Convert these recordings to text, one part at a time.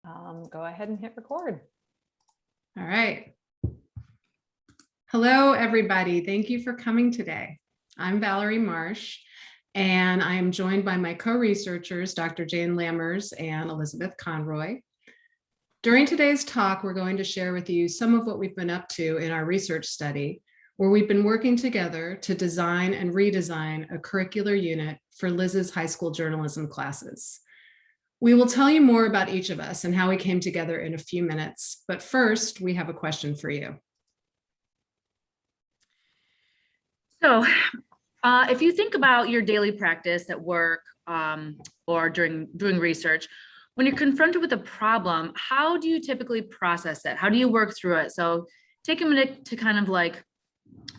Go ahead and hit record. All right. Hello, everybody. Thank you for coming today. I'm Valerie Marsh, and I am joined by my co-researchers, Dr. Jane Lammers and Elizabeth Conroy. During today's talk, we're going to share with you some of what we've been up to in our research study, where we've been working together to design and redesign a curricular unit for Liz's high school journalism classes. We will tell you more about each of us and how we came together in a few minutes, but first we have a question for you. So if you think about your daily practice at work or doing research, when you're confronted with a problem, how do you typically process it? How do you work through it? So take a minute to kind of like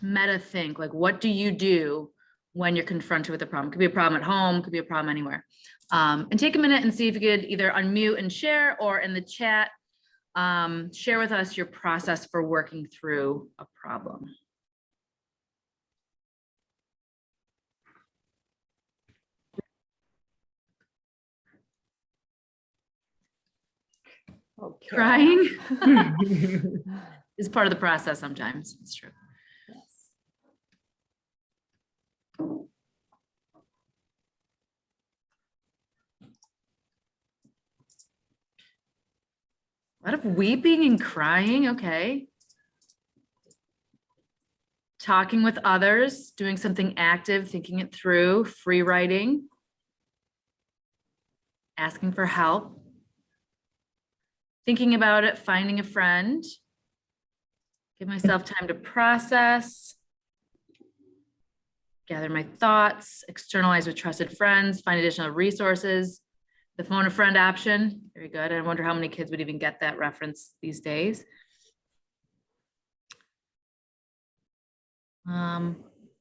meta think, like what do you do when you're confronted with a problem? It could be a problem at home, could be a problem anywhere. And take a minute and see if you could either unmute and share, or in the chat, share with us your process for working through a problem. Okay. Crying is part of the process sometimes. It's true. Yes. A lot of weeping and crying, okay. Talking with others, doing something active, thinking it through, free writing, asking for help, thinking about it, finding a friend, give myself time to process, gather my thoughts, externalize with trusted friends, find additional resources. The phone a friend option, very good. I wonder how many kids would even get that reference these days.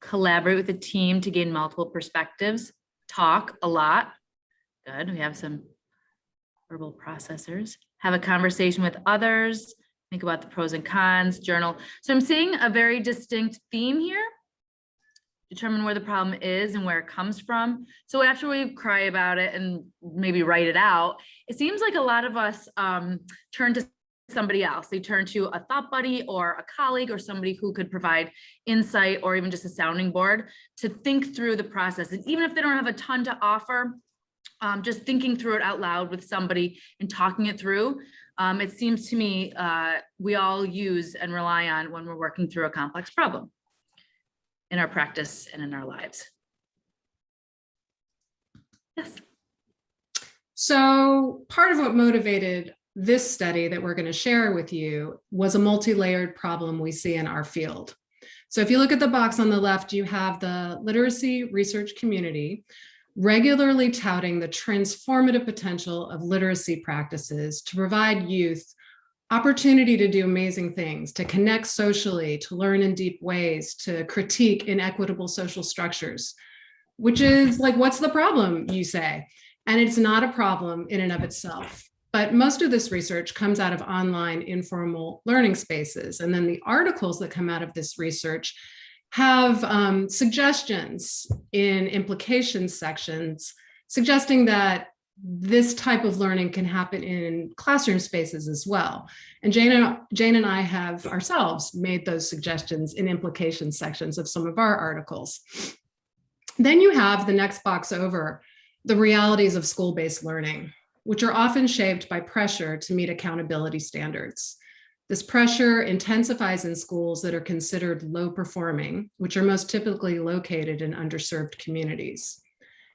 Collaborate with a team to gain multiple perspectives. Talk a lot. Good, we have some verbal processors. Have a conversation with others. Think about the pros and cons, journal. So I'm seeing a very distinct theme here. Determine where the problem is and where it comes from. So after we cry about it and maybe write it out, it seems like a lot of us turn to somebody else. They turn to a thought buddy or a colleague or somebody who could provide insight or even just a sounding board to think through the process. And even if they don't have a ton to offer, just thinking through it out loud with somebody and talking it through, it seems to me we all use and rely on when we're working through a complex problem in our practice and in our lives. Yes. So part of what motivated this study that we're going to share with you was a multi-layered problem we see in our field. So if you look at the box on the left, you have the literacy research community regularly touting the transformative potential of literacy practices to provide youth opportunity to do amazing things, to connect socially, to learn in deep ways, to critique inequitable social structures, which is like, what's the problem, you say? And it's not a problem in and of itself. But most of this research comes out of online informal learning spaces. And then the articles that come out of this research have suggestions in implications sections, suggesting that this type of learning can happen in classroom spaces as well. And Jane and I have ourselves made those suggestions in implication sections of some of our articles. Then you have the next box over, the realities of school-based learning, which are often shaped by pressure to meet accountability standards. This pressure intensifies in schools that are considered low performing, which are most typically located in underserved communities.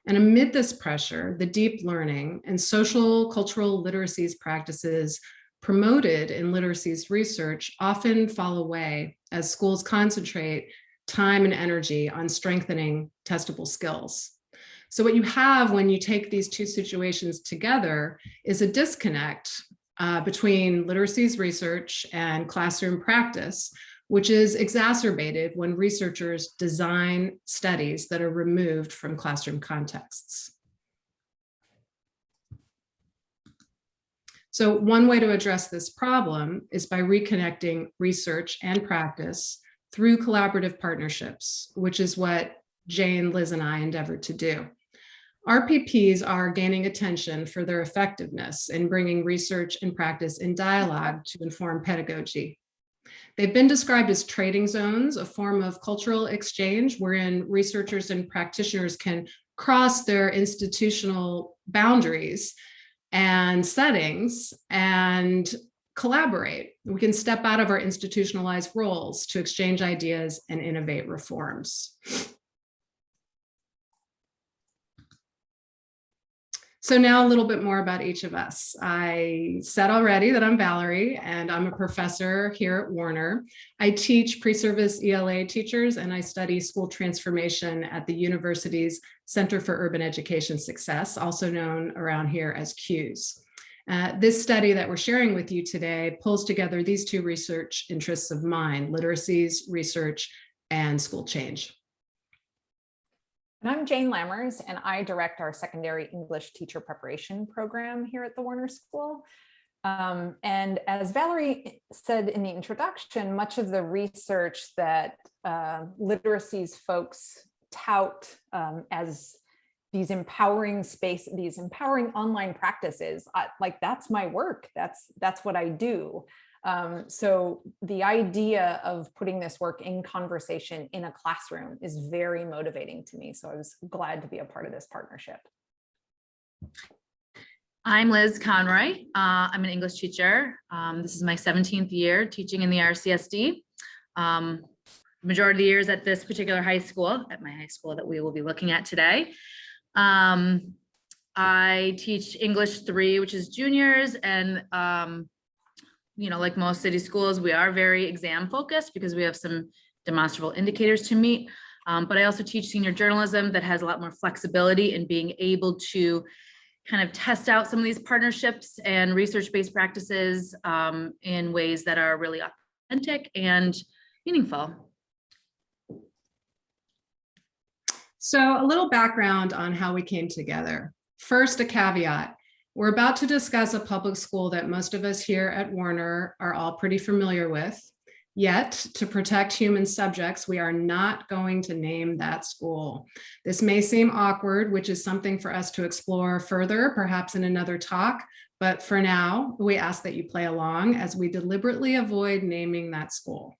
And amid this pressure, the deep learning and social cultural literacies practices promoted in literacies research often fall away as schools concentrate time and energy on strengthening testable skills. So what you have when you take these two situations together is a disconnect between literacies research and classroom practice, which is exacerbated when researchers design studies that are removed from classroom contexts. So one way to address this problem is by reconnecting research and practice through collaborative partnerships, which is what Jane, Liz, and I endeavored to do. RPPs are gaining attention for their effectiveness in bringing research and practice in dialogue to inform pedagogy. They've been described as trading zones, a form of cultural exchange wherein researchers and practitioners can cross their institutional boundaries and settings and collaborate. We can step out of our institutionalized roles to exchange ideas and innovate reforms. So now a little bit more about each of us. I said already that I'm Valerie and I'm a professor here at Warner. I teach pre-service ELA teachers and I study school transformation at the university's Center for Urban Education Success, also known around here as CUES. This study that we're sharing with you today pulls together these two research interests of mine, literacies, research, and school change. And I'm Jane Lammers, and I direct our secondary English teacher preparation program here at the Warner School. And as Valerie said in the introduction, much of the research that literacies folks tout as these empowering these empowering online practices, like that's my work, that's what I do. So the idea of putting this work in conversation in a classroom is very motivating to me. So I was glad to be a part of this partnership. I'm Liz Conroy. I'm an English teacher. This is my 17th year teaching in the RCSD. Majority of the years at this particular high school, at my high school that we will be looking at today. I teach English 3, which is juniors, and you know, like most city schools, we are very exam focused because we have some demonstrable indicators to meet. But I also teach senior journalism that has a lot more flexibility in being able to kind of test out some of these partnerships and research-based practices in ways that are really authentic and meaningful. So a little background on how we came together. First, a caveat. We're about to discuss a public school that most of us here at Warner are all pretty familiar with. Yet, to protect human subjects, we are not going to name that school. This may seem awkward, which is something for us to explore further, perhaps in another talk. But for now, we ask that you play along as we deliberately avoid naming that school.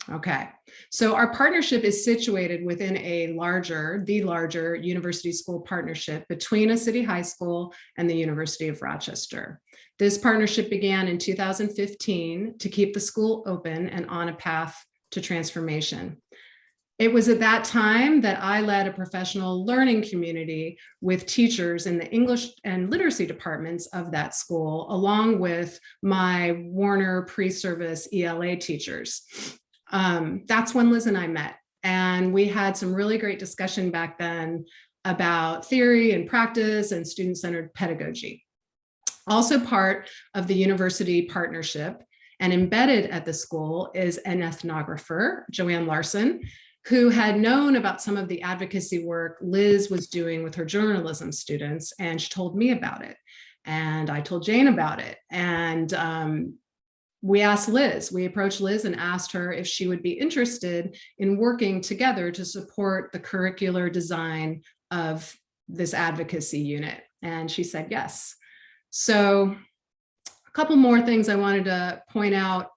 Okay, so our partnership is situated within the larger university school partnership between a city high school and the University of Rochester. This partnership began in 2015 to keep the school open and on a path to transformation. It was at that time that I led a professional learning community with teachers in the English and literacy departments of that school, along with my Warner pre-service ELA teachers. That's when Liz and I met, and we had some really great discussion back then about theory and practice and student-centered pedagogy. Also part of the university partnership and embedded at the school is an ethnographer, Joanne Larson, who had known about some of the advocacy work Liz was doing with her journalism students, and she told me about it. And I told Jane about it. And we approached Liz and asked her if she would be interested in working together to support the curricular design of this advocacy unit. And she said yes. So a couple more things I wanted to point out.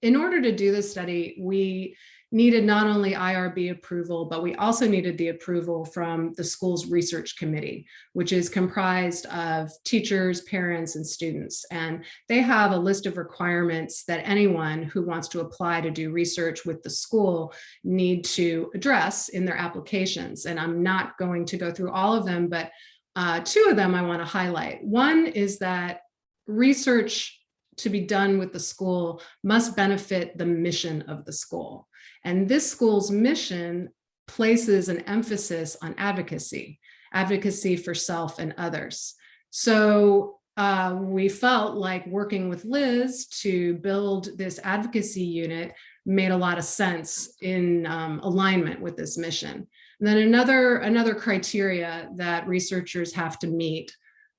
In order to do this study, we needed not only IRB approval, but we also needed the approval from the school's research committee, which is comprised of teachers, parents, and students. And they have a list of requirements that anyone who wants to apply to do research with the school need to address in their applications. And I'm not going to go through all of them, but 2 of them I want to highlight. One is that research to be done with the school must benefit the mission of the school. And this school's mission places an emphasis on advocacy for self and others. So we felt like working with Liz to build this advocacy unit made a lot of sense in alignment with this mission. And then another criteria that researchers have to meet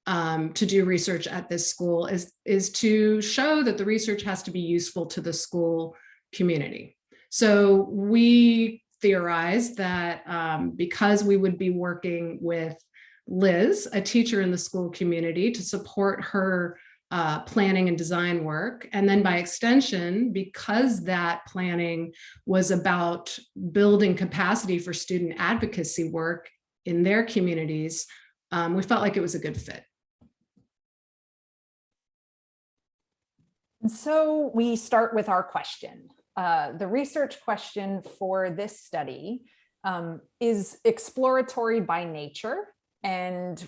to do research at this school is to show that the research has to be useful to the school community. So we theorized that because we would be working with Liz, a teacher in the school community, to support her planning and design work. And then by extension, because that planning was about building capacity for student advocacy work in their communities, we felt like it was a good fit. And so we start with our question. The research question for this study is exploratory by nature. And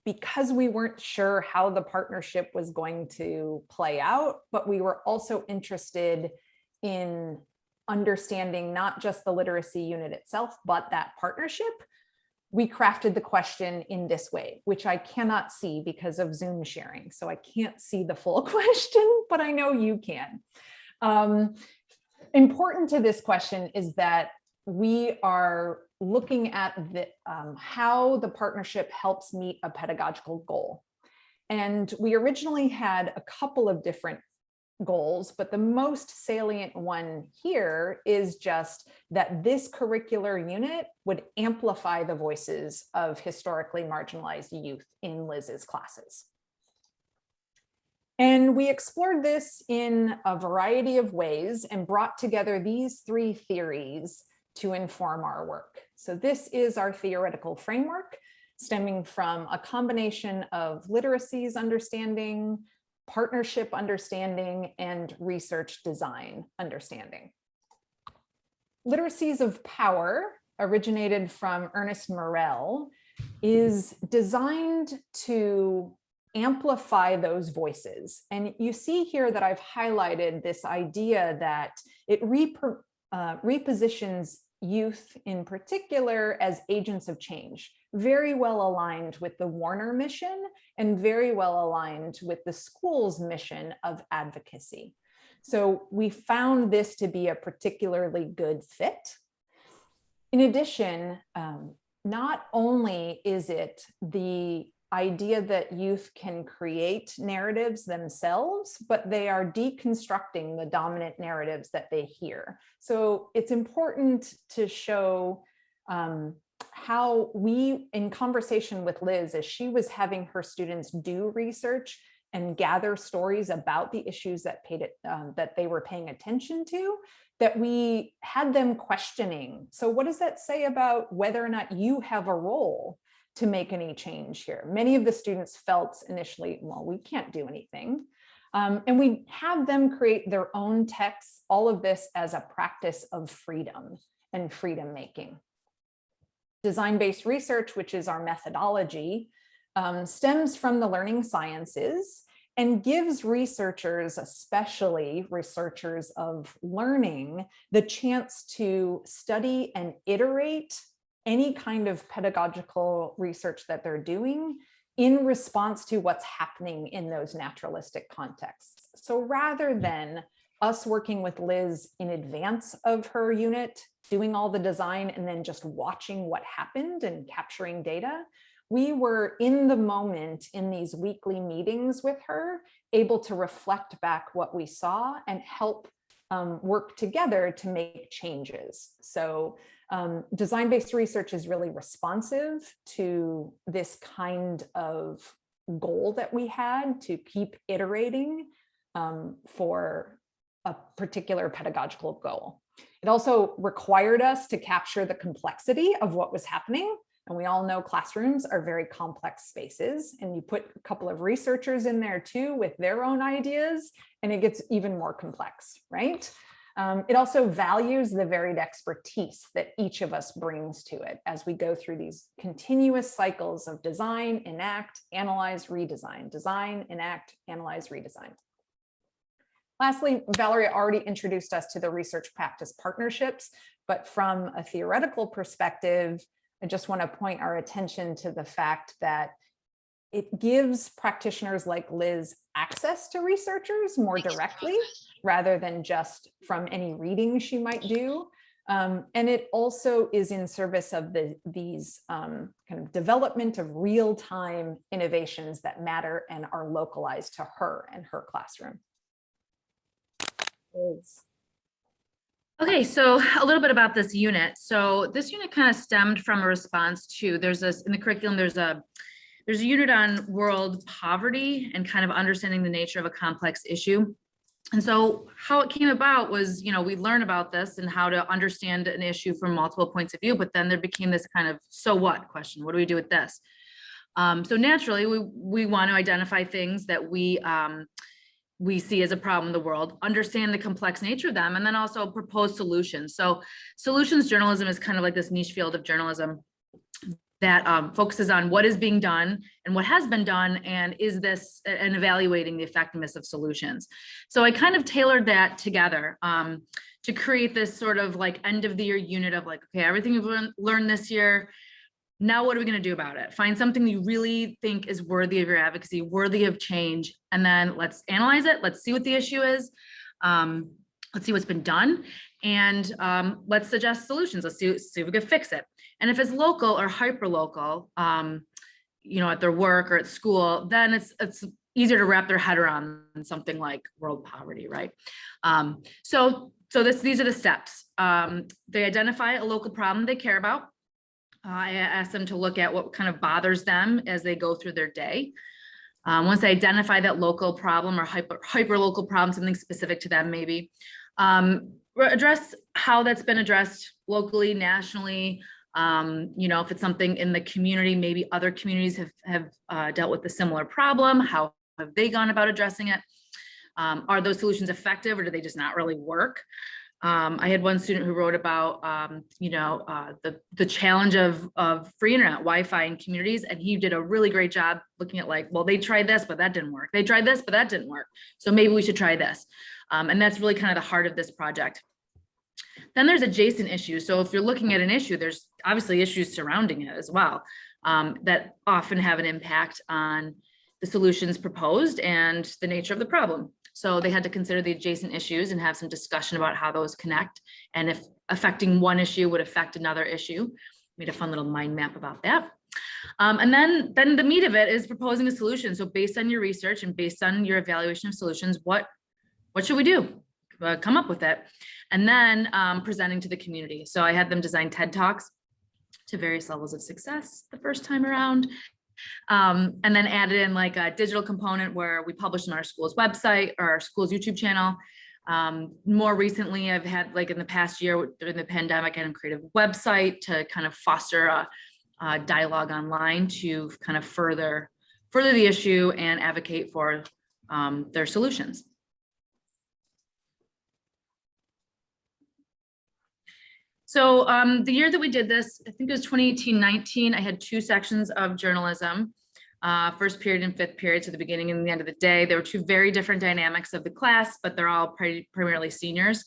because we weren't sure how the partnership was going to play out, but we were also interested in understanding not just the literacy unit itself, but that partnership, we crafted the question in this way, which I cannot see because of Zoom sharing. So I can't see the full question, but I know you can. Important to this question is that we are looking at how the partnership helps meet a pedagogical goal. And we originally had a couple of different goals, but the most salient one here is just that this curricular unit would amplify the voices of historically marginalized youth in Liz's classes. And we explored this in a variety of ways and brought together these three theories to inform our work. So this is our theoretical framework, stemming from a combination of literacies understanding, partnership understanding, and research design understanding. Literacies of power, originated from Ernest Morel, is designed to amplify those voices. And you see here that I've highlighted this idea that it repositions youth in particular as agents of change, very well aligned with the Warner mission and very well aligned with the school's mission of advocacy. So we found this to be a particularly good fit. In addition, not only is it the idea that youth can create narratives themselves, but they are deconstructing the dominant narratives that they hear. So it's important to show how we, in conversation with Liz, as she was having her students do research and gather stories about the issues that they were paying attention to, that we had them questioning. So what does that say about whether or not you have a role to make any change here? Many of the students felt initially, well, we can't do anything. And we have them create their own texts, all of this as a practice of freedom and freedom making. Design-based research, which is our methodology, stems from the learning sciences and gives researchers, especially researchers of learning, the chance to study and iterate any kind of pedagogical research that they're doing in response to what's happening in those naturalistic contexts. So rather than us working with Liz in advance of her unit, doing all the design and then just watching what happened and capturing data, we were in the moment in these weekly meetings with her, able to reflect back what we saw and help work together to make changes. So design-based research is really responsive to this kind of goal that we had to keep iterating for a particular pedagogical goal. It also required us to capture the complexity of what was happening. And we all know classrooms are very complex spaces, and you put a couple of researchers in there too with their own ideas, and it gets even more complex, right? It also values the varied expertise that each of us brings to it as we go through these continuous cycles of design, enact, analyze, redesign, design, enact, analyze, redesign. Lastly, Valerie already introduced us to the research practice partnerships, but from a theoretical perspective, I just want to point our attention to the fact that it gives practitioners like Liz access to researchers more directly, rather than just from any reading she might do. And it also is in service of these kind of development of real-time innovations that matter and are localized to her and her classroom. Okay, so a little bit about this unit. So this unit kind of stemmed from a response to, there's this, in the curriculum, there's a unit on world poverty and kind of understanding the nature of a complex issue. And so how it came about was, we learn about this and how to understand an issue from multiple points of view, but then there became this kind of, so what question? What do we do with this? So naturally, we want to identify things that we see as a problem in the world, understand the complex nature of them, and then also propose solutions. So solutions journalism is kind of like this niche field of journalism that focuses on what is being done and what has been done, and is this, and evaluating the effectiveness of solutions. So I kind of tailored that together to create this sort of like end of the year unit of like, okay, everything we've learned this year, now what are we going to do about it? Find something you really think is worthy of your advocacy, worthy of change, and then let's analyze it. Let's see what the issue is. Let's see what's been done, and let's suggest solutions. Let's see if we can fix it. And if it's local or hyper local, at their work or at school, then it's easier to wrap their head around than something like world poverty, right? So these are the steps. They identify a local problem they care about. I ask them to look at what kind of bothers them as they go through their day. Once they identify that local problem or hyper local problem, something specific to them, maybe address how that's been addressed locally, nationally. If it's something in the community, maybe other communities have dealt with a similar problem. How have they gone about addressing it? Are those solutions effective, or do they just not really work? I had one student who wrote about, the challenge of free internet, Wi-Fi in communities, and he did a really great job looking at like, well, they tried this, but that didn't work. They tried this, but that didn't work. So maybe we should try this. And that's really kind of the heart of this project. Then there's adjacent issues. So if you're looking at an issue, there's obviously issues surrounding it as well, that often have an impact on the solutions proposed and the nature of the problem. So they had to consider the adjacent issues and have some discussion about how those connect, and if affecting one issue would affect another issue. Made a fun little mind map about that. And then the meat of it is proposing a solution. So based on your research and based on your evaluation of solutions, what should we do? Come up with it. And then presenting to the community. So I had them design TED Talks to various levels of success the first time around. And then added in like a digital component where we publish on our school's website or our school's YouTube channel. More recently, I've had, like in the past year during the pandemic, I had them create a website to kind of foster a dialogue online to kind of further the issue and advocate for their solutions. So the year that we did this, I think it was 2018-19, I had 2 sections of journalism, first period and fifth period, so the beginning and the end of the day. There were 2 very different dynamics of the class, but they're all primarily seniors.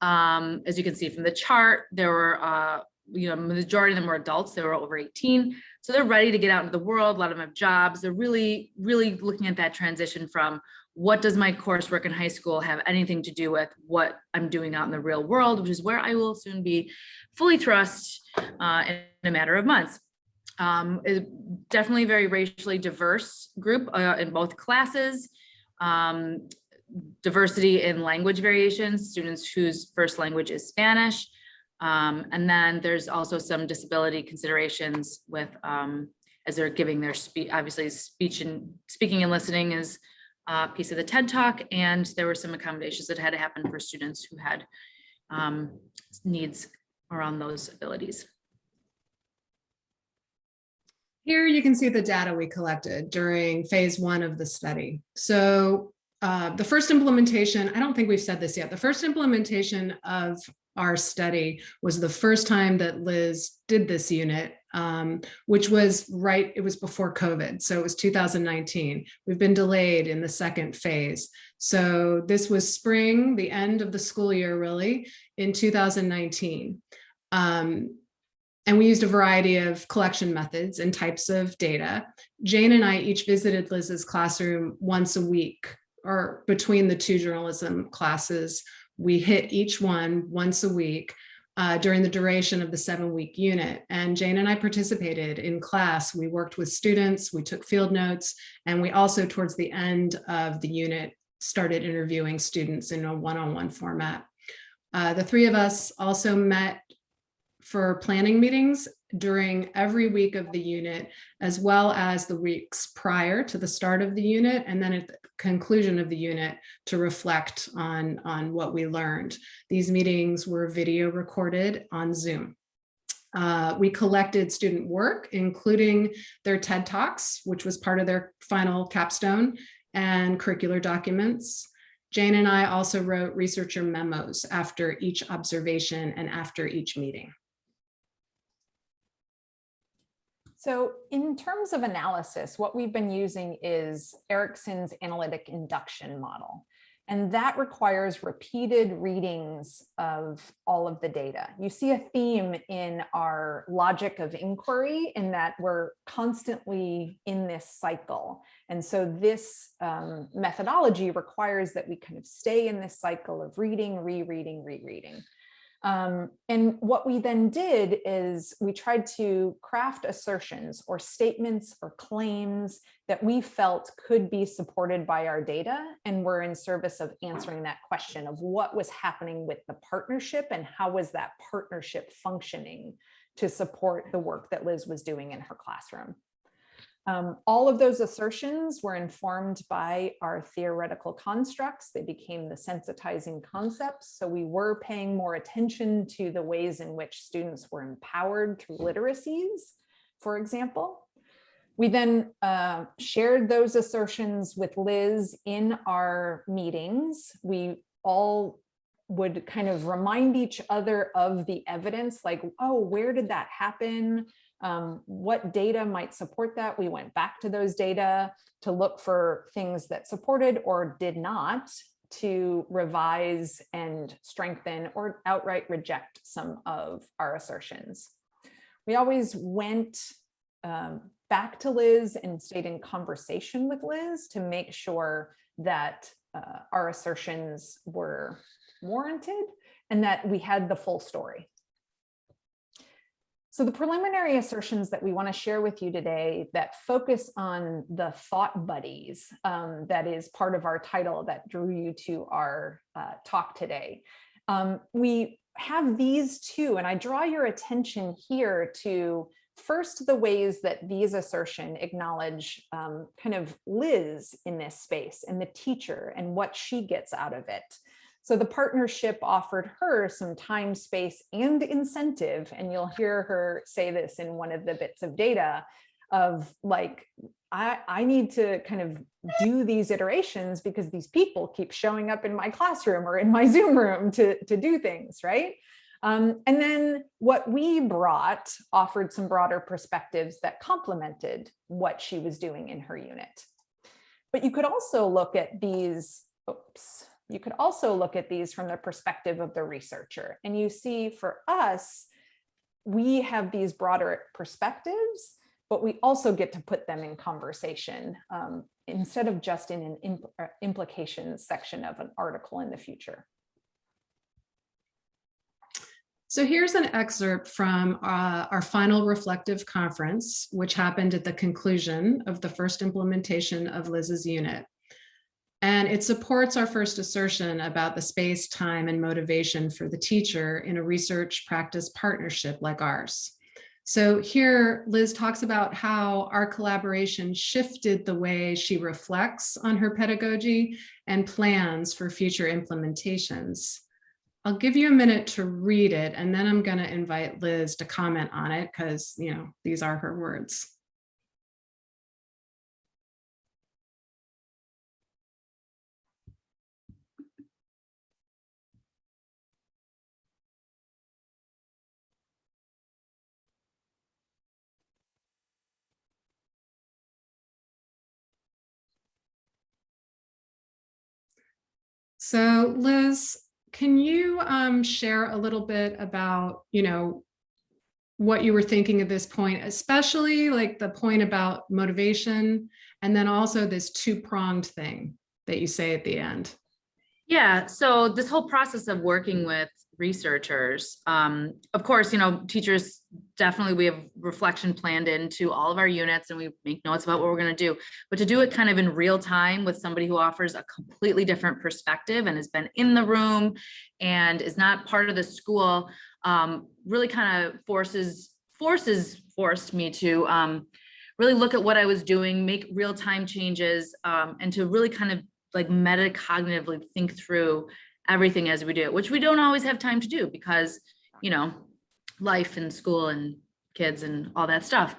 As you can see from the chart, there were, the majority of them were adults. They were over 18. So they're ready to get out into the world. A lot of them have jobs. They're really, really looking at that transition from what does my coursework in high school have anything to do with what I'm doing out in the real world, which is where I will soon be fully thrust in a matter of months. Definitely a very racially diverse group in both classes. Diversity in language variations, students whose first language is Spanish. And then there's also some disability considerations with as they're giving their speech. Obviously, speaking and listening is a piece of the TED Talk, and there were some accommodations that had to happen for students who had needs around those abilities. Here you can see the data we collected during phase 1 of the study. So the first implementation, I don't think we've said this yet, the first implementation of our study was the first time that Liz did this unit, which was it was before COVID. So it was 2019. We've been delayed in the second phase. So this was spring, the end of the school year, really, in 2019. And we used a variety of collection methods and types of data. Jane and I each visited Liz's classroom once a week, or between the 2 journalism classes. We hit each one once a week during the duration of the 7-week unit. And Jane and I participated in class. We worked with students, we took field notes, and we also, towards the end of the unit, started interviewing students in a one-on-one format. The three of us also met for planning meetings during every week of the unit, as well as the weeks prior to the start of the unit, and then at the conclusion of the unit to reflect on what we learned. These meetings were video recorded on Zoom. We collected student work, including their TED Talks, which was part of their final capstone, and curricular documents. Jane and I also wrote researcher memos after each observation and after each meeting. So in terms of analysis, what we've been using is Erickson's analytic induction model. And that requires repeated readings of all of the data. You see a theme in our logic of inquiry in that we're constantly in this cycle. And so this methodology requires that we kind of stay in this cycle of reading, rereading, rereading. And what we then did is we tried to craft assertions or statements or claims that we felt could be supported by our data and were in service of answering that question of what was happening with the partnership and how was that partnership functioning to support the work that Liz was doing in her classroom. All of those assertions were informed by our theoretical constructs. They became the sensitizing concepts. So we were paying more attention to the ways in which students were empowered through literacies, for example. We then shared those assertions with Liz in our meetings. We all would kind of remind each other of the evidence, like, oh, where did that happen? What data might support that? We went back to those data to look for things that supported or did not, to revise and strengthen or outright reject some of our assertions. We always went back to Liz and stayed in conversation with Liz to make sure that our assertions were warranted and that we had the full story. So the preliminary assertions that we want to share with you today that focus on the thought buddies, that is part of our title that drew you to our talk today. We have these two, and I draw your attention here to first the ways that these assertions acknowledge kind of Liz in this space and the teacher and what she gets out of it. So the partnership offered her some time, space, and incentive. And you'll hear her say this in one of the bits of data of like, I need to kind of do these iterations because these people keep showing up in my classroom or in my Zoom room to do things, right? And then what we brought offered some broader perspectives that complemented what she was doing in her unit. But you could also look at these, you could also look at these from the perspective of the researcher. And you see for us, we have these broader perspectives, but we also get to put them in conversation instead of just in an implications section of an article in the future. So here's an excerpt from our final reflective conference, which happened at the conclusion of the first implementation of Liz's unit. And it supports our first assertion about the space, time, and motivation for the teacher in a research practice partnership like ours. So here, Liz talks about how our collaboration shifted the way she reflects on her pedagogy and plans for future implementations. I'll give you a minute to read it, and then I'm going to invite Liz to comment on it because, you know, these are her words. So Liz, can you share a little bit about, you know, what you were thinking at this point, especially like the point about motivation, and then also this two-pronged thing that you say at the end? Yeah, so this whole process of working with researchers. Of course, teachers definitely, we have reflection planned into all of our units and we make notes about what we're going to do, but to do it kind of in real time with somebody who offers a completely different perspective and has been in the room and is not part of the school, really kind of forced me to really look at what I was doing, make real-time changes, and to really kind of like metacognitively think through everything as we do it, which we don't always have time to do because, life and school and kids and all that stuff.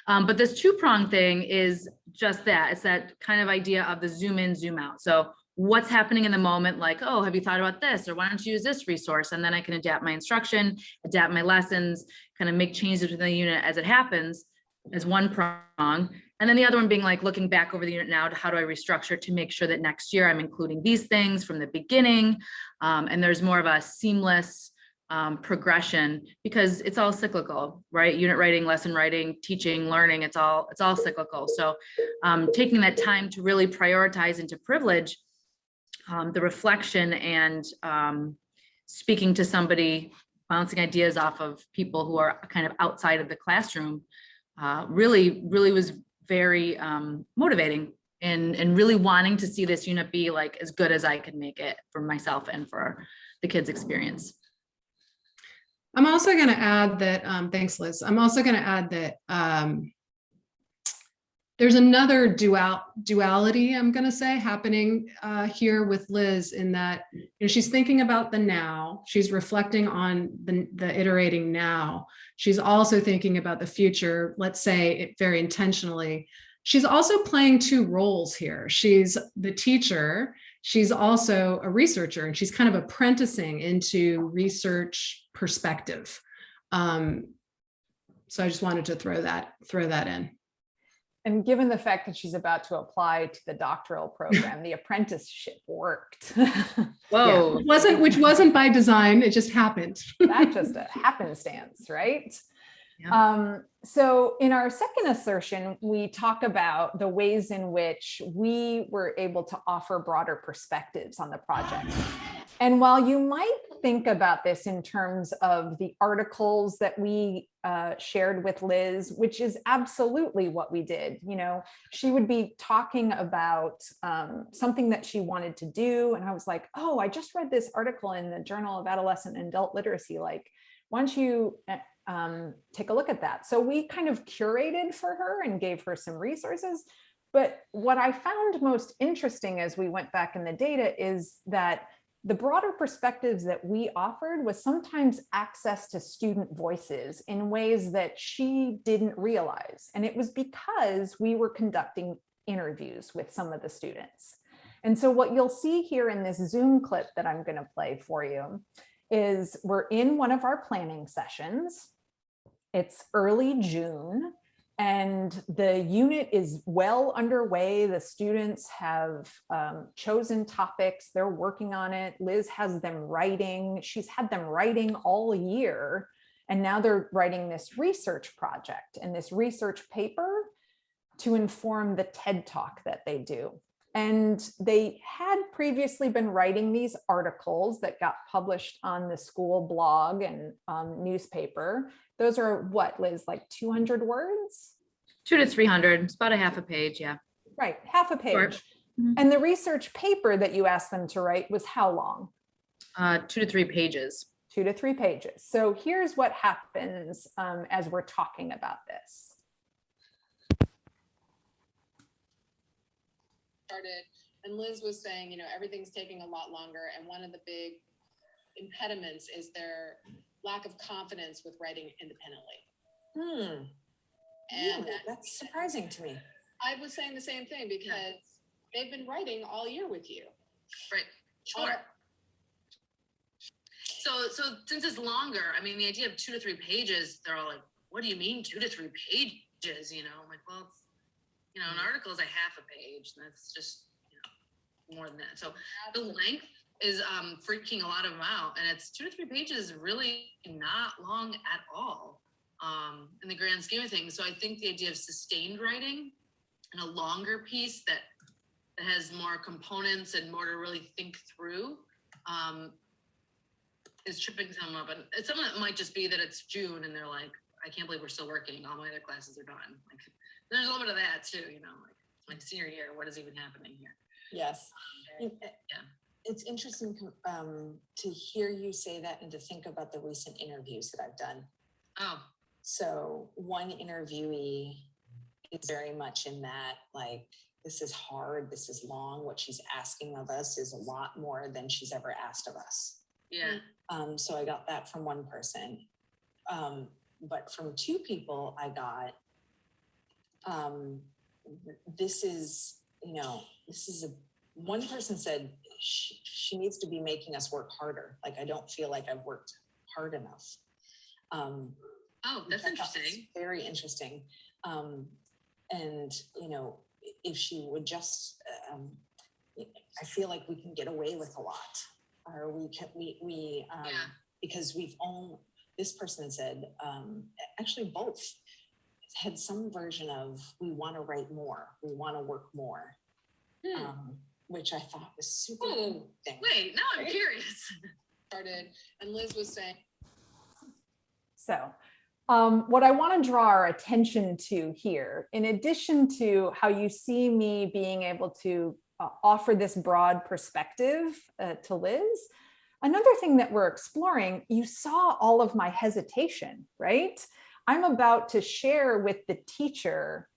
But this two-pronged thing is just that. It's that kind of idea of the zoom in, zoom out. So what's happening in the moment, like, oh, have you thought about this? Or why don't you use this resource? And then I can adapt my instruction, adapt my lessons, kind of make changes within the unit as it happens, as one prong. And then the other one being like looking back over the unit now to how do I restructure it to make sure that next year I'm including these things from the beginning. And there's more of a seamless progression because it's all cyclical, right? Unit writing, lesson writing, teaching, learning, it's all cyclical. So taking that time to really prioritize and to privilege the reflection and speaking to somebody, bouncing ideas off of people who are kind of outside of the classroom really was very motivating and really wanting to see this unit be like as good as I can make it for myself and for the kids' experience. I'm also going to add that, thanks, Liz. I'm also going to add that there's another duality, I'm going to say, happening here with Liz in that she's thinking about the now, she's reflecting on the iterating now. She's also thinking about the future, let's say it very intentionally. She's also playing two roles here. She's the teacher, she's also a researcher, and she's kind of apprenticing into research perspective. So I just wanted to throw that in. And given the fact that she's about to apply to the doctoral program, the apprenticeship worked. Whoa. Yeah. Which wasn't by design, it just happened. That's just a happenstance, right? Yeah. So in our second assertion, we talk about the ways in which we were able to offer broader perspectives on the project. And while you might think about this in terms of the articles that we shared with Liz, which is absolutely what we did, she would be talking about something that she wanted to do. And I was like, oh, I just read this article in the Journal of Adolescent and Adult Literacy. Like, why don't you take a look at that? So we kind of curated for her and gave her some resources. But what I found most interesting as we went back in the data is that the broader perspectives that we offered was sometimes access to student voices in ways that she didn't realize. And it was because we were conducting interviews with some of the students. And so what you'll see here in this Zoom clip that I'm going to play for you is we're in one of our planning sessions. It's early June. And the unit is well underway. The students have chosen topics. They're working on it. Liz has them writing. She's had them writing all year. And now they're writing this research project and this research paper to inform the TED Talk that they do. And they had previously been writing these articles that got published on the school blog and newspaper. Those are what, Liz, like 200 words? 200 to 300, it's about a half a page, yeah. Right, half a page. Sure. And the research paper that you asked them to write was how long? 2 to 3 pages. 2 to 3 pages. So here's what happens as we're talking about this. And Liz was saying, everything's taking a lot longer. And one of the big impediments is their lack of confidence with writing independently. And that's surprising to me. I was saying the same thing because they've been writing all year with you. Right. Sure. So since it's longer, I mean, the idea of 2 to 3 pages, they're all like, what do you mean 2 to 3 pages? I'm like, well, it's, an article is a half a page. That's just, more than that. So the length is freaking a lot of them out. And it's 2 to 3 pages, really not long at all in the grand scheme of things. So I think the idea of sustained writing and a longer piece that has more components and more to really think through is tripping some up, and it's some of it might just be that it's June and they're like, I can't believe we're still working. All my other classes are done. Like, there's a little bit of that too, you know, like my senior year, what is even happening here? Yes. Yeah. It's interesting to hear you say that and to think about the recent interviews that I've done. Oh, So one interviewee is very much in that, like, this is hard, this is long. What she's asking of us is a lot more than she's ever asked of us. yeah. So I got that from one person. But from two people I got, this is one person said she needs to be making us work harder. Like, I don't feel like I've worked hard enough. Oh, that's interesting. Very interesting. And, you know, if she would just, I feel like we can get away with a lot, or because this person said, actually both had some version of, we want to write more, we want to work more, which I thought was super interesting. Wait, now I'm curious. Started, and Liz was saying. So what I want to draw our attention to here, in addition to how you see me being able to offer this broad perspective to Liz, another thing that we're exploring, you saw all of my hesitation, right? I'm about to share with the teacher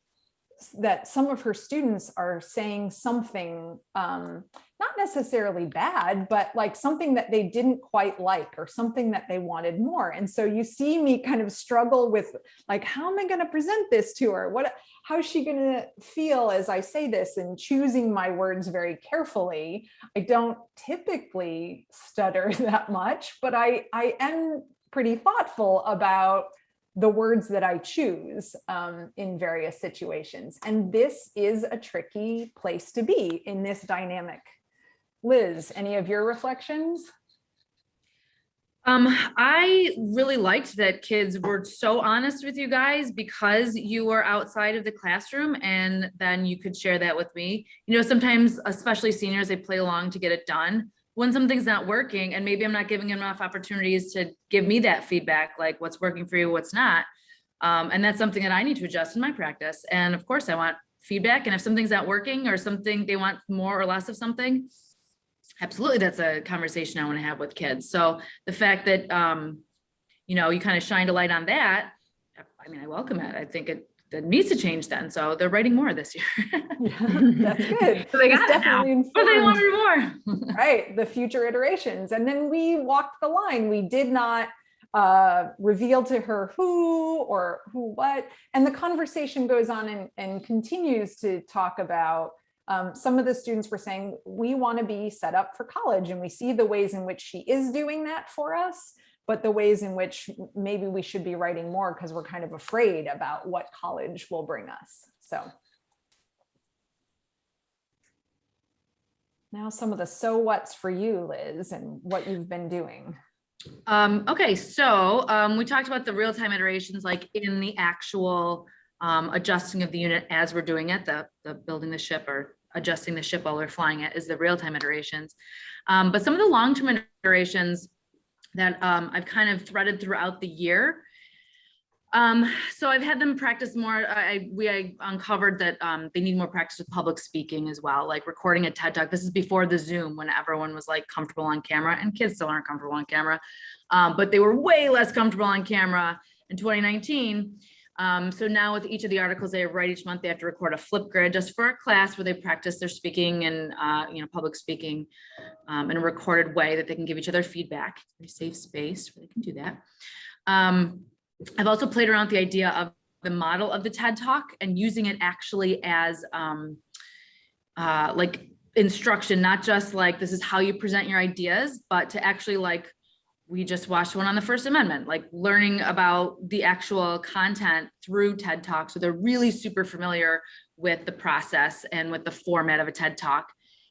that some of her students are saying something, not necessarily bad, but like something that they didn't quite like, or something that they wanted more. And so you see me kind of struggle with, like, how am I going to present this to her? How is she going to feel as I say this, and choosing my words very carefully. I don't typically stutter that much, but I am pretty thoughtful about the words that I choose in various situations. And this is a tricky place to be in this dynamic. Liz, any of your reflections? I really liked that kids were so honest with you guys, because you were outside of the classroom, and then you could share that with me. You know, sometimes, especially seniors, they play along to get it done. When something's not working, and maybe I'm not giving them enough opportunities to give me that feedback, like what's working for you, what's not. And that's something that I need to adjust in my practice. And of course I want feedback. And if something's not working, or something they want more or less of something, absolutely, that's a conversation I want to have with kids. So the fact that, you know, you kind of shined a light on that, I mean, I welcome it. I think that needs to change then. So they're writing more this year. Yeah, that's good. So they got It's definitely it now. But they informed, wanted more. right, the future iterations. And then we walked the line. We did not reveal to her who or who what. And the conversation goes on and continues to talk about, some of the students were saying, we want to be set up for college, and we see the ways in which she is doing that for us, but the ways in which maybe we should be writing more because we're kind of afraid about what college will bring us. So now some of the so what's for you, Liz, and what you've been doing. Okay, so we talked about the real-time iterations, like in the actual adjusting of the unit as we're doing it, the building the ship or adjusting the ship while we're flying it is the real-time iterations. But some of the long-term iterations that I've kind of threaded throughout the year. So I've had them practice more. I uncovered that they need more practice with public speaking as well, like recording a TED Talk. This is before the Zoom, when everyone was like comfortable on camera, and kids still aren't comfortable on camera, but they were way less comfortable on camera in 2019. So now with each of the articles they write each month, they have to record a flip grid just for a class where they practice their speaking and public speaking in a recorded way that they can give each other feedback. A safe space where they can do that. I've also played around with the idea of the model of the TED Talk and using it actually as like instruction, not just like this is how you present your ideas, but to actually, like, we just watched one on the First Amendment, like learning about the actual content through TED Talk. So they're really super familiar with the process and with the format of a TED Talk.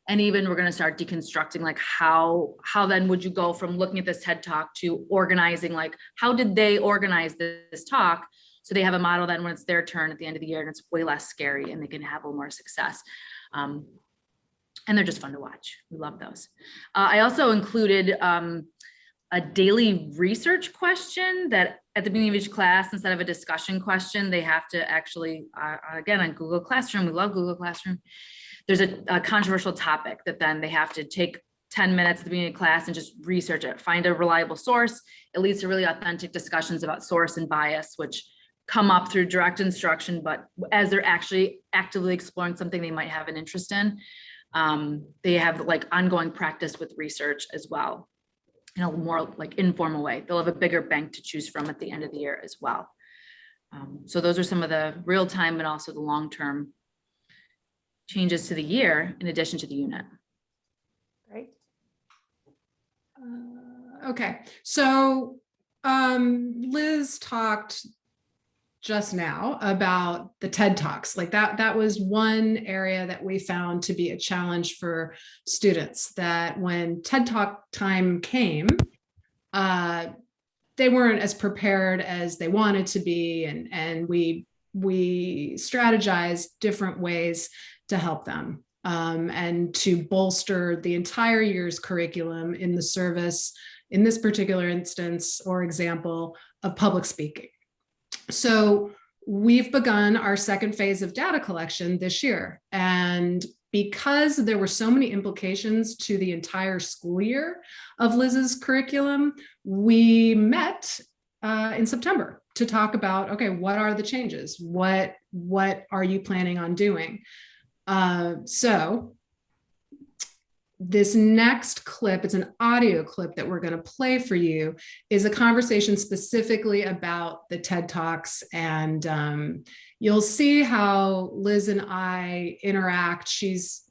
And even we're going to start deconstructing, like how then would you go from looking at this TED Talk to organizing, like how did they organize this talk? So they have a model then when it's their turn at the end of the year, and it's way less scary and they can have a little more success. And they're just fun to watch. We love those. I also included a daily research question that at the beginning of each class, instead of a discussion question, they have to actually, again, on Google Classroom, we love Google Classroom. There's a controversial topic that then they have to take 10 minutes at the beginning of class and just research it, find a reliable source. It leads to really authentic discussions about source and bias, which come up through direct instruction, but as they're actually actively exploring something they might have an interest in, they have like ongoing practice with research as well, in a more like informal way. They'll have a bigger bank to choose from at the end of the year as well. So those are some of the real time and also the long-term changes to the year in addition to the unit. Great. Okay, so Liz talked just now about the TED Talks. Like that was one area that we found to be a challenge for students, that when TED Talk time came, they weren't as prepared as they wanted to be, and we strategized different ways to help them and to bolster the entire year's curriculum in the service, in this particular instance or example, of public speaking. So we've begun our second phase of data collection this year. And because there were so many implications to the entire school year of Liz's curriculum, we met in September to talk about, okay, what are the changes? What are you planning on doing? So this next clip, it's an audio clip that we're going to play for you, is a conversation specifically about the TED Talks. And you'll see how Liz and I interact. She's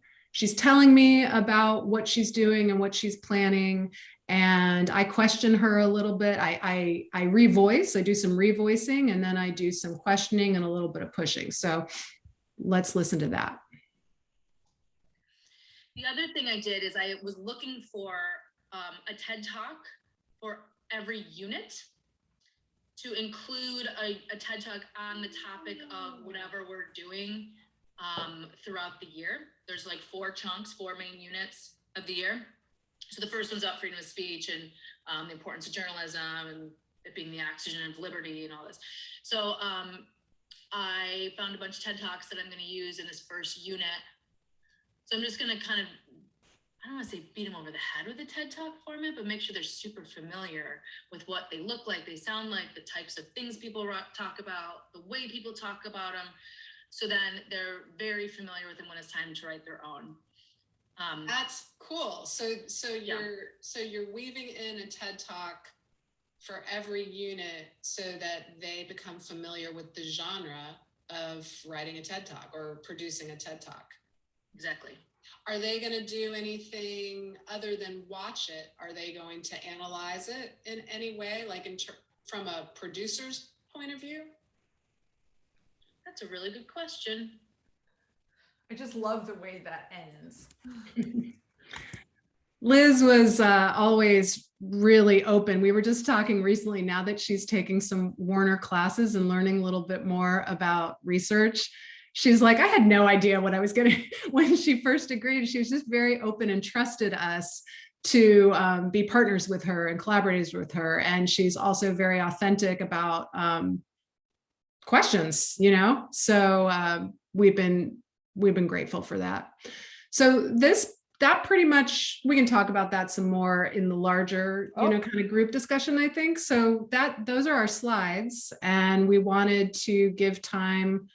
telling me about what she's doing and what she's planning. And I question her a little bit. I revoice, I do some revoicing, and then I do some questioning and a little bit of pushing. So let's listen to that. The other thing I did is I was looking for a TED Talk for every unit to include a TED Talk on the topic of whatever we're doing throughout the year. There's like 4 chunks, 4 main units of the year. So the first one's about freedom of speech and the importance of journalism and it being the oxygen of liberty and all this. So I found a bunch of TED Talks that I'm going to use in this first unit. So I'm just going to kind of, I don't want to say beat them over the head with the TED Talk format, but make sure they're super familiar with what they look like, they sound like, the types of things people talk about, the way people talk about them. So then they're very familiar with them when it's time to write their own. That's cool. So you're weaving in a TED Talk for every unit so that they become familiar with the genre of writing a TED Talk or producing a TED Talk. Exactly. Are they going to do anything other than watch it? Are they going to analyze it in any way, like from a producer's point of view? That's a really good question. I just love the way that ends. Liz was always really open. We were just talking recently, now that she's taking some Warner classes and learning a little bit more about research. She's like, I had no idea what I was going to, when she first agreed, she was just very open and trusted us to be partners with her and collaborators with her. And she's also very authentic about questions, you know? So we've been grateful for that. So that pretty much, we can talk about that some more in the larger, kind of group discussion, I think. So those are our slides, and we wanted to give time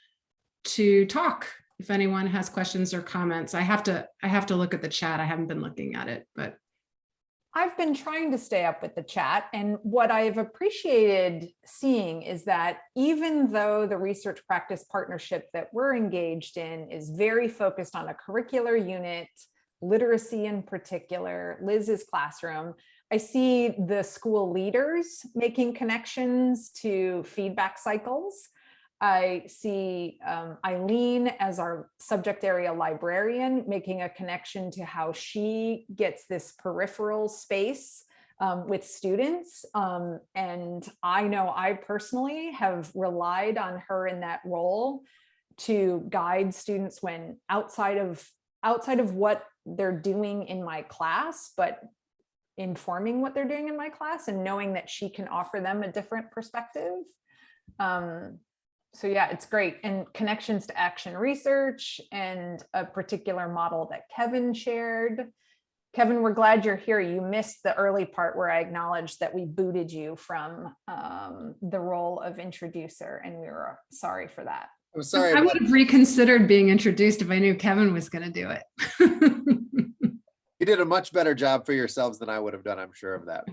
to talk if anyone has questions or comments. I have to look at the chat. I haven't been looking at it, but I've been trying to stay up with the chat, and what I've appreciated seeing is that even though the research practice partnership that we're engaged in is very focused on a curricular unit, literacy in particular, Liz's classroom, I see the school leaders making connections to feedback cycles. I see Eileen as our subject area librarian making a connection to how she gets this peripheral space with students. And I know I personally have relied on her in that role to guide students when outside of what they're doing in my class, but informing what they're doing in my class and knowing that she can offer them a different perspective. So yeah, it's great. And connections to action research and a particular model that Kevin shared. Kevin, we're glad you're here. You missed the early part where I acknowledged that we booted you from the role of introducer, and we were sorry for that. I'm sorry. I would have reconsidered being introduced if I knew Kevin was going to do it. You did a much better job for yourselves than I would have done, I'm sure of that.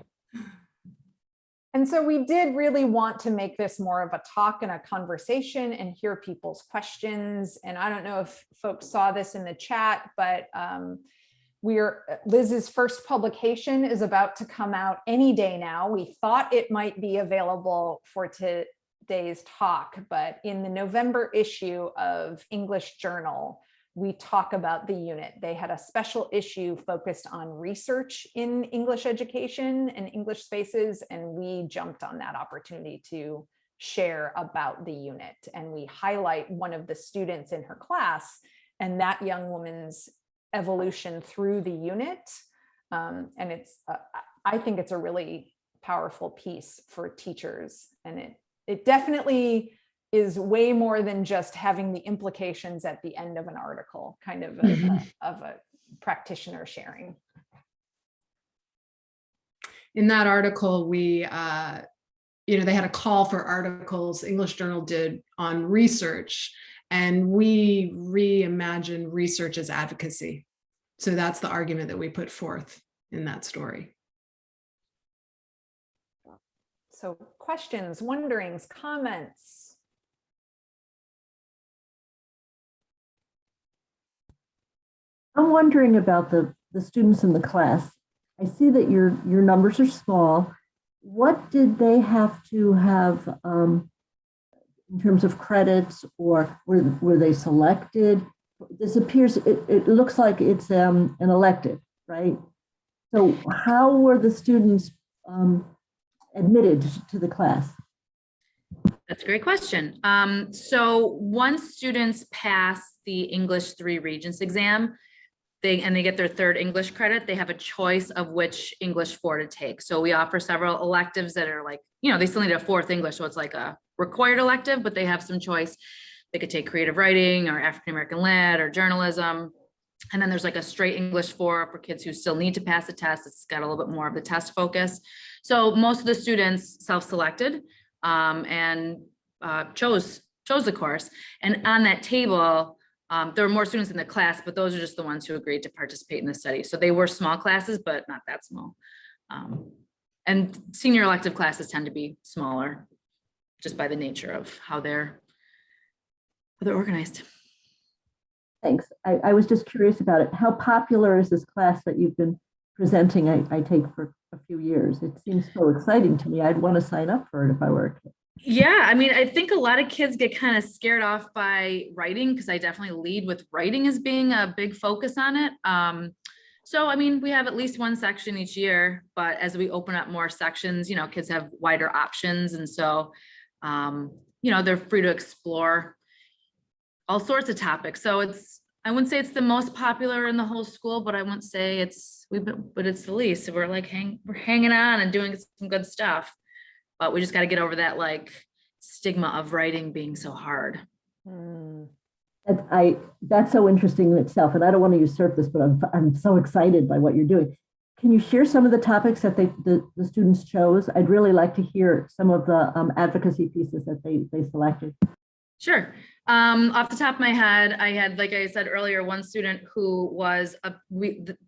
And so we did really want to make this more of a talk and a conversation and hear people's questions. And I don't know if folks saw this in the chat, but Liz's first publication is about to come out any day now. We thought it might be available for today's talk, but in the November issue of English Journal, we talk about the unit. They had a special issue focused on research in English education and English spaces, and we jumped on that opportunity to share about the unit. And we highlight one of the students in her class and that young woman's evolution through the unit. And it's, I think it's a really powerful piece for teachers. And it definitely is way more than just having the implications at the end of an article, kind of a practitioner sharing. In that article, we, they had a call for articles, English Journal did, on research, and we reimagined research as advocacy. So that's the argument that we put forth in that story. So questions, wonderings, comments? I'm wondering about the students in the class. I see that your numbers are small. What did they have to have in terms of credits, or were they selected? This appears, it looks like it's an elective, right? So how were the students admitted to the class? That's a great question. So once students pass the English 3 Regents exam, they get their 3rd English credit, they have a choice of which English 4 to take. So we offer several electives that are like, they still need a 4th English, so it's like a required elective, but they have some choice. They could take creative writing or African American lit or journalism. And then there's like a straight English 4 for kids who still need to pass the test. It's got a little bit more of the test focus. So most of the students self-selected and chose the course. And on that table, there were more students in the class, but those are just the ones who agreed to participate in the study. So they were small classes, but not that small. And senior elective classes tend to be smaller just by the nature of how they're organized. Thanks. I was just curious about it. How popular is this class that you've been presenting? I take for a few years. It seems so exciting to me. I'd want to sign up for it if I were a kid. Yeah, I mean, I think a lot of kids get kind of scared off by writing, because I definitely lead with writing as being a big focus on it. So, I mean, we have at least one section each year, but as we open up more sections, kids have wider options. And so, they're free to explore all sorts of topics. So I wouldn't say it's the most popular in the whole school, but I wouldn't say it's the least. So we're like, we're hanging on and doing some good stuff. But we just got to get over that like stigma of writing being so hard. That's so interesting in itself, and I don't want to usurp this, but I'm so excited by what you're doing. Can you share some of the topics that the students chose? I'd really like to hear some of the advocacy pieces that they selected. Sure. Off the top of my head, I had, like I said earlier, one student who was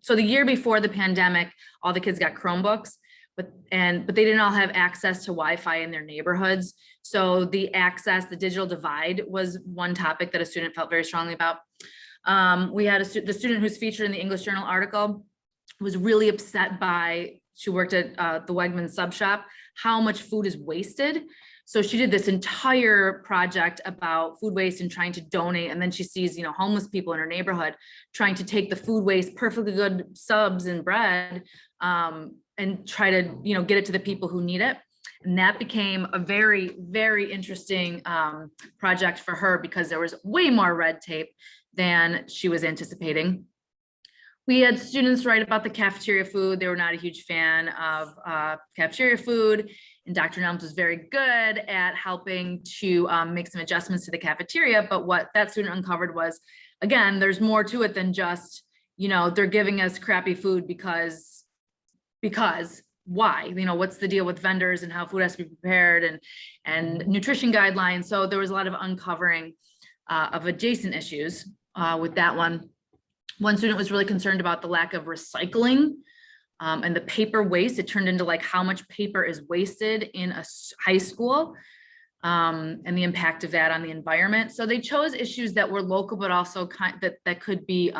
so the year before the pandemic, all the kids got Chromebooks. But they didn't all have access to Wi-Fi in their neighborhoods. So the digital divide was one topic that a student felt very strongly about. We had the student who's featured in the English Journal article was really upset by, she worked at the Wegmans sub shop, how much food is wasted. So she did this entire project about food waste and trying to donate. And then she sees, homeless people in her neighborhood trying to take the food waste, perfectly good subs and bread, and try to, get it to the people who need it. And that became a very, very interesting project for her, because there was way more red tape than she was anticipating. we had students write about the cafeteria food. They were not a huge fan of cafeteria food. And Dr. Nelms was very good at helping to make some adjustments to the cafeteria. But what that student uncovered was, again, there's more to it than just, they're giving us crappy food because why? What's the deal with vendors and how food has to be prepared and nutrition guidelines. So there was a lot of uncovering of adjacent issues with that one. One student was really concerned about the lack of recycling and the paper waste. It turned into like how much paper is wasted in a high school and the impact of that on the environment. So they chose issues that were local, but also that could be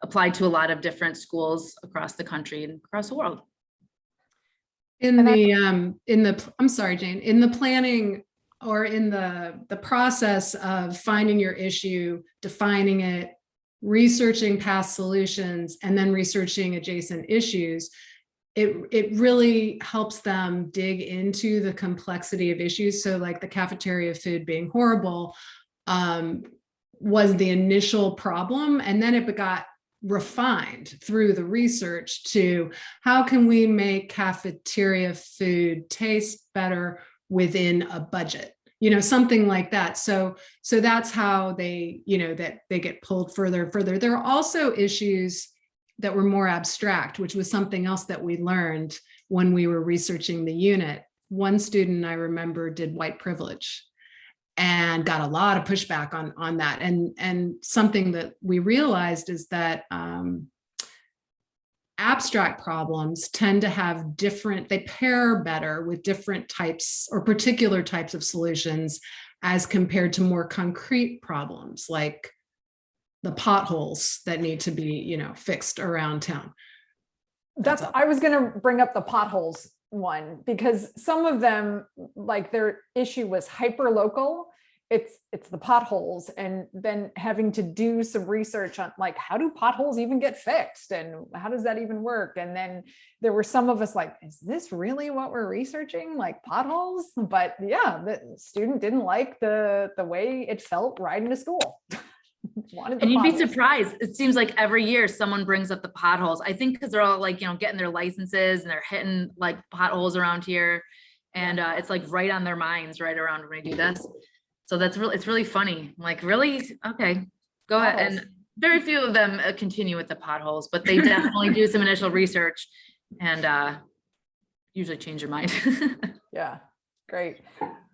applied to a lot of different schools across the country and across the world. I'm sorry, Jane, in the planning or in the process of finding your issue, defining it, researching past solutions, and then researching adjacent issues, it really helps them dig into the complexity of issues. So like the cafeteria food being horrible was the initial problem, and then it got refined through the research to how can we make cafeteria food taste better within a budget, something like that. So that's how they, that they get pulled further and further. There are also issues that were more abstract, which was something else that we learned when we were researching the unit. One student I remember did white privilege and got a lot of pushback on that. And something that we realized is that abstract problems tend to have they pair better with different types or particular types of solutions as compared to more concrete problems like the potholes that need to be, fixed around town. I was going to bring up the potholes one because some of them, like their issue was hyper local. It's the potholes, and then having to do some research on like, how do potholes even get fixed and how does that even work? And then there were some of us like, is this really what we're researching, like potholes? But yeah, the student didn't like the way it felt riding to school. And you'd be surprised. It seems like every year someone brings up the potholes. I think because they're all like, getting their licenses and they're hitting like potholes around here. And it's like right on their minds right around when they do this. So it's really funny. Like, really? Okay, go ahead. And very few of them continue with the potholes, but they definitely do some initial research and usually change your mind. Yeah, great.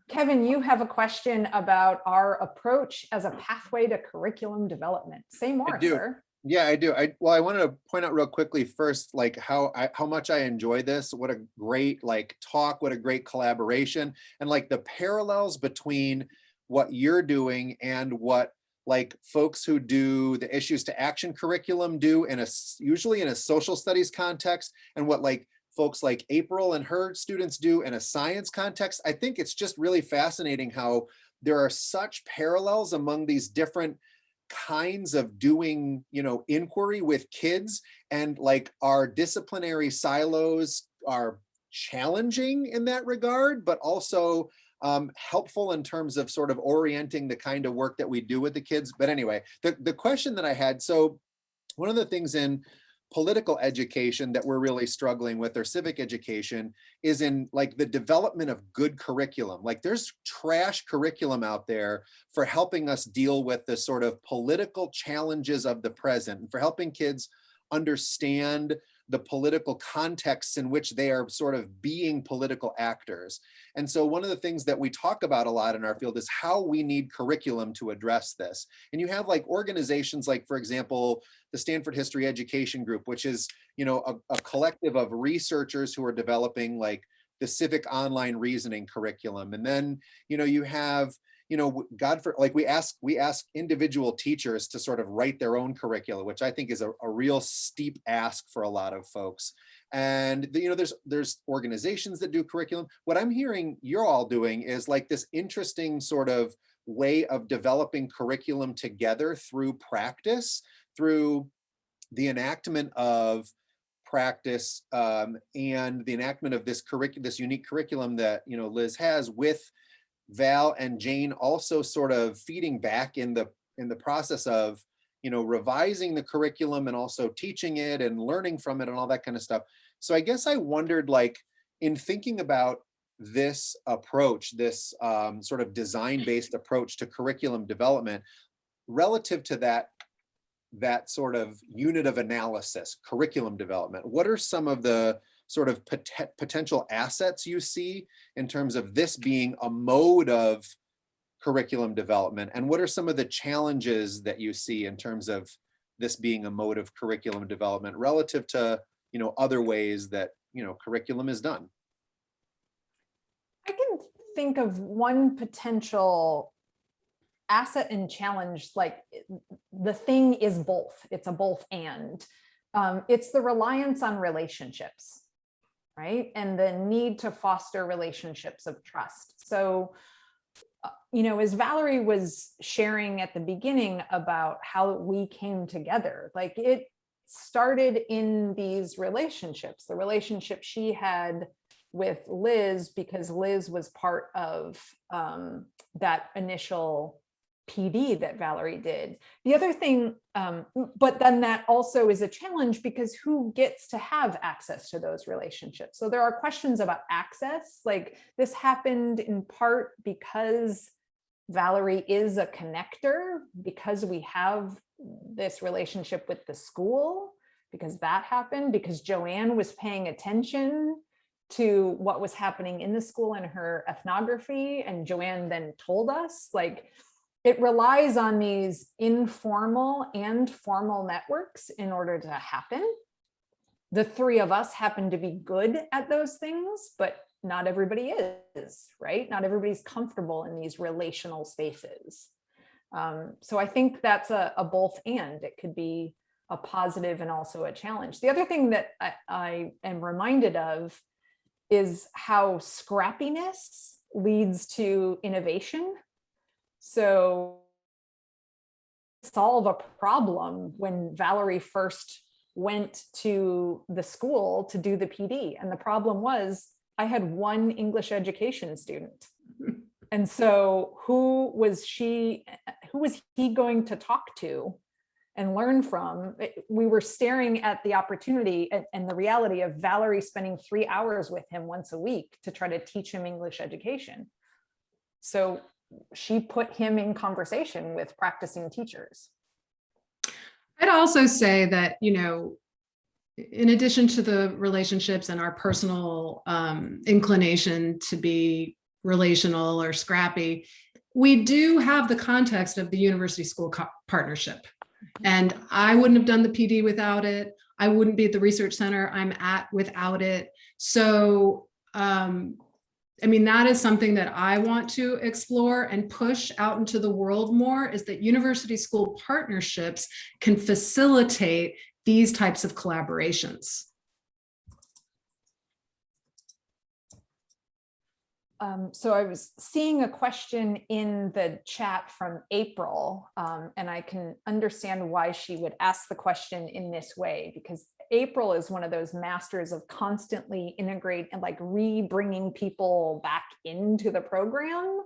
Kevin, you have a question about our approach as a pathway to curriculum development. Say more, sir. Yeah, I do. I wanted to point out real quickly first, like how much I enjoy this. What a great talk, what a great collaboration, and like the parallels between what you're doing and what folks who do the issues to action curriculum do usually in a social studies context, and what folks like April and her students do in a science context. I think it's just really fascinating how there are such parallels among these different kinds of doing, inquiry with kids, and our disciplinary silos are challenging in that regard, but also helpful in terms of sort of orienting the kind of work that we do with the kids. But anyway, the question that I had, so one of the things in political education that we're really struggling with, or civic education, is in the development of good curriculum. There's trash curriculum out there for helping us deal with the sort of political challenges of the present, and for helping kids understand the political contexts in which they are sort of being political actors. And so one of the things that we talk about a lot in our field is how we need curriculum to address this. And you have organizations for example, the Stanford History Education Group, which is, a collective of researchers who are developing the civic online reasoning curriculum. And then, you have, we ask individual teachers to sort of write their own curricula, which I think is a real steep ask for a lot of folks. And there's organizations that do curriculum. What I'm hearing you're all doing is this interesting sort of way of developing curriculum together through practice, through the enactment of practice and the enactment of this unique curriculum that Liz has, with Val and Jane also sort of feeding back in the process of revising the curriculum and also teaching it and learning from it and all that kind of stuff. So I guess I wondered, like, in thinking about this approach, this sort of design-based approach to curriculum development, relative to that sort of unit of analysis, curriculum development, what are some of the sort of potential assets you see in terms of this being a mode of curriculum development? And what are some of the challenges that you see in terms of this being a mode of curriculum development relative to, other ways that, curriculum is done? I can think of one potential asset and challenge, like the thing is both. It's a both and. It's the reliance on relationships, right? And the need to foster relationships of trust. So, as Valerie was sharing at the beginning about how we came together, like it started in these relationships, the relationship she had with Liz, because Liz was part of that initial PD that Valerie did. The other thing, but then that also is a challenge because who gets to have access to those relationships? So there are questions about access. Like this happened in part because Valerie is a connector, because we have this relationship with the school, because that happened, because Joanne was paying attention to what was happening in the school and her ethnography. And Joanne then told us, like, it relies on these informal and formal networks in order to happen. The three of us happen to be good at those things, but not everybody is, right? Not everybody's comfortable in these relational spaces. So I think that's a both and. It could be a positive and also a challenge. The other thing that I am reminded of is how scrappiness leads to innovation. So solve a problem when Valerie first went to the school to do the PD. And the problem was I had one English education student. And so who was he going to talk to and learn from? We were staring at the opportunity and the reality of Valerie spending 3 hours with him once a week to try to teach him English education. So she put him in conversation with practicing teachers. I'd also say that, in addition to the relationships and our personal inclination to be relational or scrappy, we do have the context of the university school partnership. And I wouldn't have done the PD without it. I wouldn't be at the research center I'm at without it. So, that is something that I want to explore and push out into the world more, is that university school partnerships can facilitate these types of collaborations. So I was seeing a question in the chat from April, and I can understand why she would ask the question in this way, because April is one of those masters of constantly integrate and like bringing people back into the program.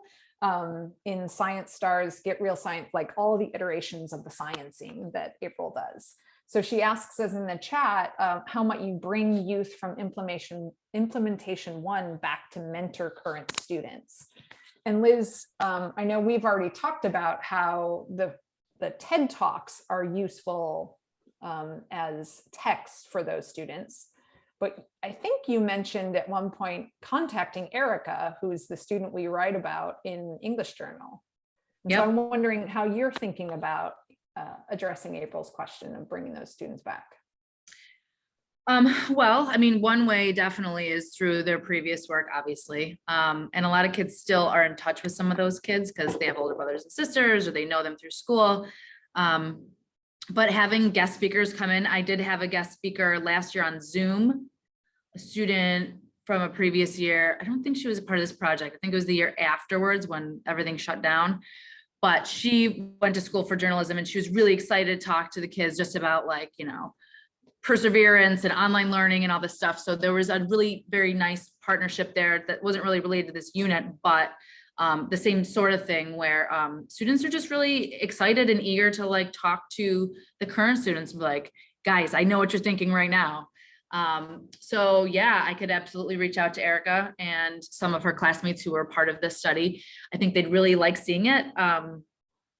In Science Stars, Get Real Science, like all the iterations of the sciencing that April does. So she asks us in the chat, how might you bring youth from implementation 1 back to mentor current students? And Liz, I know we've already talked about how the TED Talks are useful as text for those students. But I think you mentioned at one point contacting Erica, who's the student we write about in English Journal. Yep. So I'm wondering how you're thinking about addressing April's question of bringing those students back. Well, one way definitely is through their previous work, obviously. And a lot of kids still are in touch with some of those kids because they have older brothers and sisters or they know them through school. But having guest speakers come in, I did have a guest speaker last year on Zoom, a student from a previous year. I don't think she was a part of this project. I think it was the year afterwards when everything shut down. But she went to school for journalism and she was really excited to talk to the kids just about perseverance and online learning and all this stuff. So there was a really very nice partnership there that wasn't really related to this unit, but the same sort of thing where students are just really excited and eager to like talk to the current students, like, guys, I know what you're thinking right now. So yeah, I could absolutely reach out to Erica and some of her classmates who were part of this study. I think they'd really like seeing it,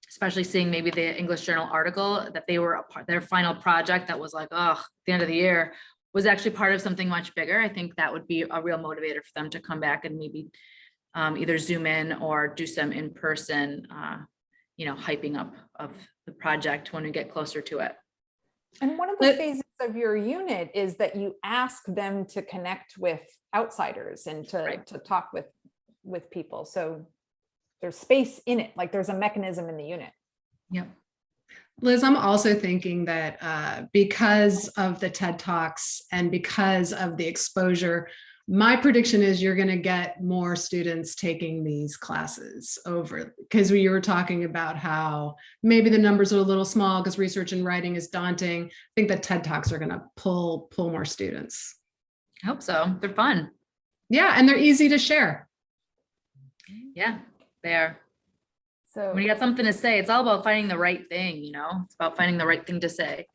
especially seeing maybe the English Journal article that they were a part, their final project that was like, oh, at the end of the year was actually part of something much bigger. I think that would be a real motivator for them to come back and maybe either Zoom in or do some in-person, hyping up of the project when we get closer to it. And one of the phases of your unit is that you ask them to connect with outsiders and to talk with people. So there's space in it, like there's a mechanism in the unit. Yep. Liz, I'm also thinking that because of the TED Talks and because of the exposure, my prediction is you're going to get more students taking these classes over, because we were talking about how maybe the numbers are a little small because research and writing is daunting. I think the TED Talks are going to pull more students. I hope so. They're fun. Yeah, and they're easy to share. Yeah, they are. So When you got something to say, it's all about finding the right thing, it's about finding the right thing to say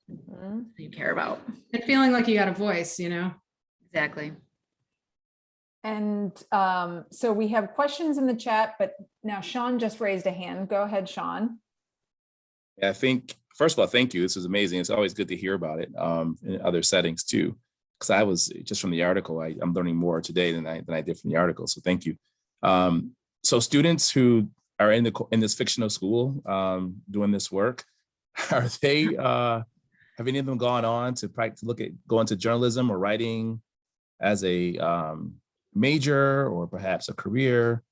that you care about. And feeling like you got a voice, Exactly. And so we have questions in the chat, but now Sean just raised a hand. Go ahead, Sean. Yeah, I think, first of all, thank you. This is amazing. It's always good to hear about it in other settings too. Because I was just from the article, I'm learning more today than I did from the article. So thank you. So students who are in this fictional school doing this work, are they have any of them gone on to go into journalism or writing as a major or perhaps a career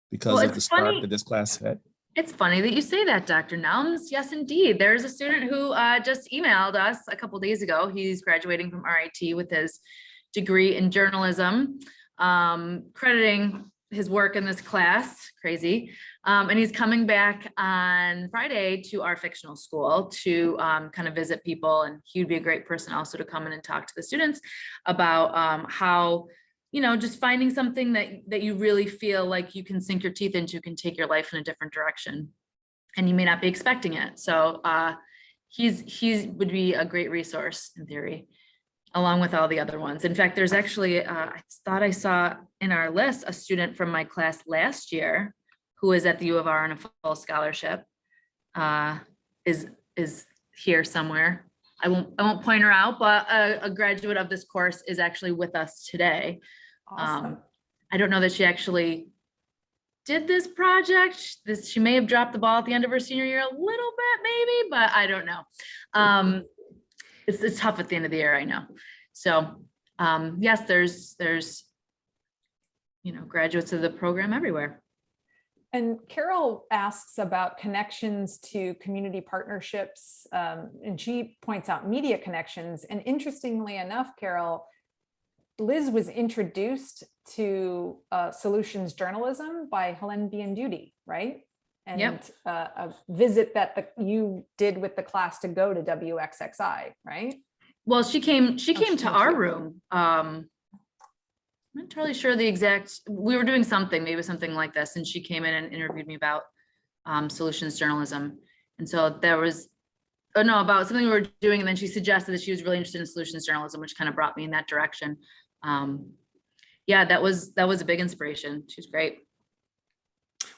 because of the spark that this class had? It's funny that you say that, Dr. Nelms. Yes, indeed. There's a student who just emailed us a couple days ago. He's graduating from RIT with his degree in journalism, crediting his work in this class, crazy. And he's coming back on Friday to our fictional school to kind of visit people. And he would be a great person also to come in and talk to the students about how, just finding something that you really feel like you can sink your teeth into can take your life in a different direction. And you may not be expecting it. So he would be a great resource in theory, along with all the other ones. In fact, there's actually, I thought I saw in our list a student from my class last year who is at the U of R on a full scholarship, is here somewhere. I won't point her out, but a graduate of this course is actually with us today. Awesome. I don't know that she actually did this project. She may have dropped the ball at the end of her senior year a little bit, maybe, but I don't know. It's tough at the end of the year, I know. So yes, there's graduates of the program everywhere. And Carol asks about connections to community partnerships, and she points out media connections. And interestingly enough, Carol, Liz was introduced to solutions journalism by Helene Bianduti, right? And Yep. A visit that you did with the class to go to WXXI, right? Well, she came she to our came. room. I'm not entirely sure the exact, we were doing something, maybe something like this. And she came in and interviewed me about solutions journalism. And so there was, about something we were doing. And then she suggested that she was really interested in solutions journalism, which kind of brought me in that direction. Yeah, that was a big inspiration. She's great.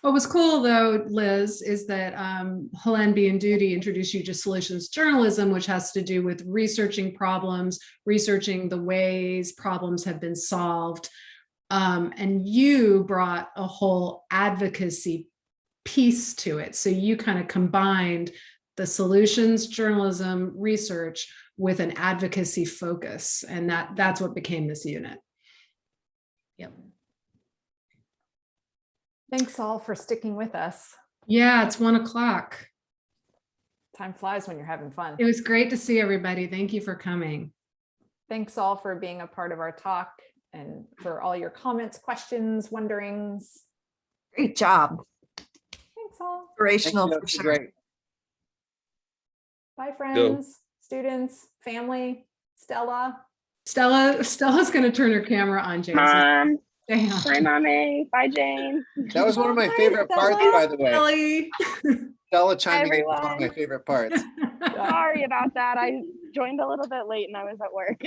What was cool though, Liz, is that Helene Bianduti introduced you to solutions journalism, which has to do with researching problems, researching the ways problems have been solved. And you brought a whole advocacy piece to it. So you kind of combined the solutions journalism research with an advocacy focus. And that's what became this unit. Yep. Thanks all for sticking with us. Yeah, it's 1 o'clock. Time flies when you're having fun. It was great to see everybody. Thank you for coming. Thanks all for being a part of our talk and for all your comments, questions, wonderings. Great job. Thanks all. Inspirational Thank for you. sure. Great. Bye, friends, students, family, Stella. Stella's going to turn her camera on, Jason. Damn. Bye, Mommy. Bye, Jane. That was one of my Hi, favorite parts, Stella. by the way. Ellie. Stella chiming in was one of my Everyone. favorite parts. Sorry about that. I joined a little bit late and I was at work.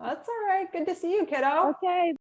That's all right. Good to see you, kiddo. Okay.